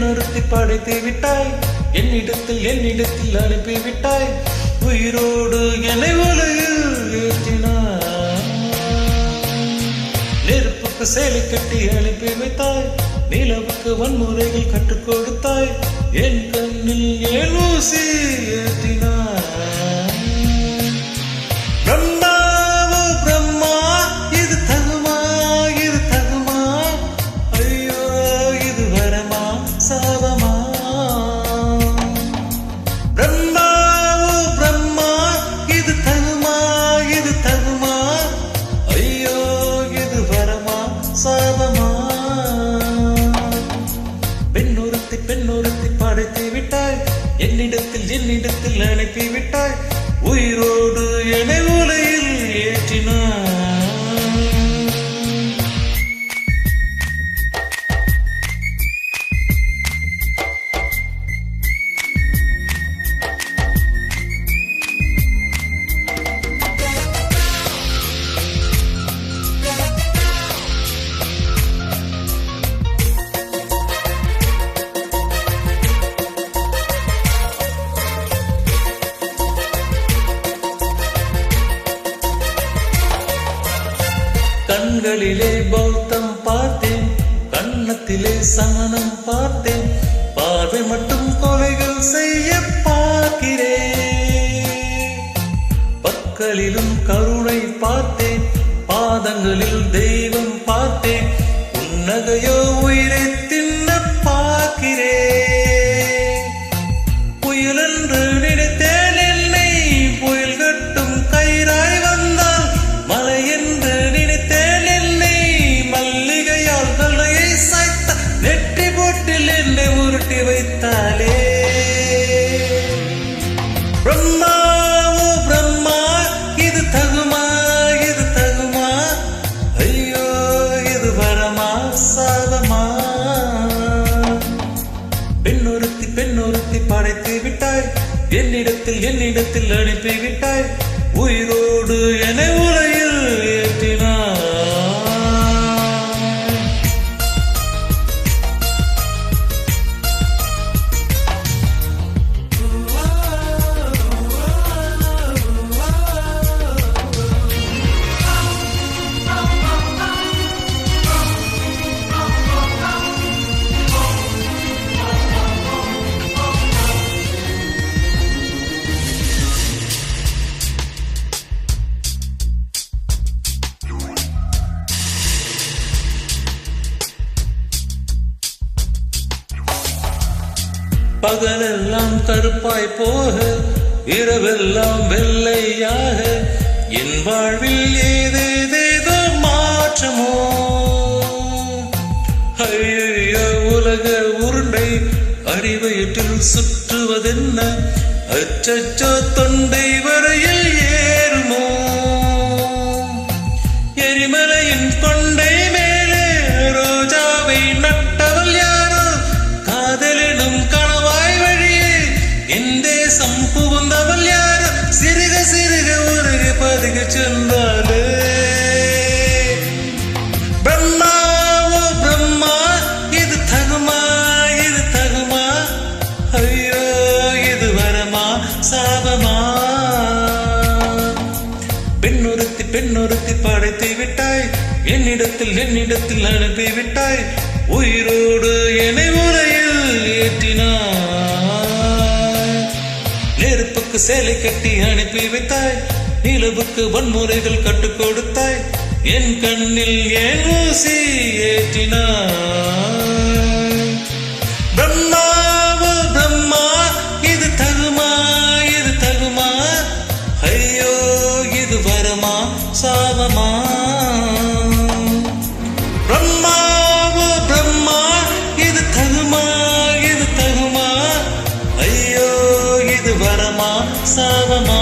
பெண்ணொருத்தி படைத்து விட்டாய், என்னிடத்தில் அனுப்பிவிட்டாய், உயிரோடு என்னை உலகில் ஏற்றினாய். நெருப்புக்கு சேலை கட்டி அனுப்பி வைத்தாய், நிலவுக்கு வன்முறைகள் கற்றுக் கொடுத்தாய், என் கண்ணில் ஏன் ஊசி ஏற்றினாய். பிரம்மாவோ பிரம்மா, இது தகுமா, இது தகுமா, ஐயோ இது வரமா சாபமா. பிரம்மாவோ பிரம்மா, இது தகுமா, இது தகுமா, ஐயோ இது வரமா சாபமா. பெண்ணொருத்தி படைத்து விட்டாய், என்னிடத்தில் அனுப்பி விட்டாய், உயிரோடு என்னை உலகில் ஏற்றினாய். கண்களிலே பௌத்தம் பார்த்தேன், கண்ணத்திலே சமணம் பார்த்தேன், பார்வை மட்டும் கொலைகள் செய்ய பார்க்கிறேன். பற்களிலும் கருணை பார்த்தேன், பாதங்களில் தெய்வம் பார்த்தேன், புன்னகையோ உயிரை தின்ன பார்க்கிறேன். புயல் என்று நினைத்தேன், என்னை புயல் கட்டும் கயிறாய் வந்தால், மலை என்று உருட்டி வைத்தாலே. பிரம்மாவோ பிரம்மா, இது தகுமா, இது தகுமா, ஐயோ இது வரமா சாபமா. பெண்ணொருத்தி படைத்து விட்டாய், என்னிடத்தில் அனுப்பி விட்டாய், உயிரோடு என்னை உலகில் ஏற்றினாய். பகலெல்லாம் கருப்பாய் போக, இரவெல்லாம் வெள்ளையாக, என் வாழ்வில் ஏதேதேதோ மாற்றமோ. ஐயோ உலக உருண்டை அறிவயற்றில் சுற்றுவதென்ன, அச்சச்சோ தொண்டை வரையில் ஏறுமோ. எரிமலையின் கொண்டை மேலே ரோஜாவை நட்டவள் யாரோ, காதலினும் என் தேசம் புகுந்தவள் யாரோ, சிறுக சிறுக உருகி பதுக சென்றாலே. பிரம்மாவோ பிரம்மா, இது தகுமா, இது தகுமா, ஐயோ இது வரமா சாபமா. பெண்ணொருத்தி படைத்து விட்டாய், என்னிடத்தில் அனுப்பி விட்டாய், உயிரோடு என்னை உலகில் ஏற்றினாய். நெருப்புக்கு சேலை கட்டி அனுப்பி வைத்தாய், நிலவுக்கு வன்முறைகள் கற்றுக் கொடுத்தாய், என் கண்ணில் ஏன் ஊசி ஏற்றினாய். பிரம்மாவோ பிரம்மா, இது தகுமா, இது தகுமா, ஐயோ இது வரமா சாபமா. பிரம்மாவோ பிரம்மா, இது தகுமா, இது தகுமா, ஐயோ இது வரமா சாபமா.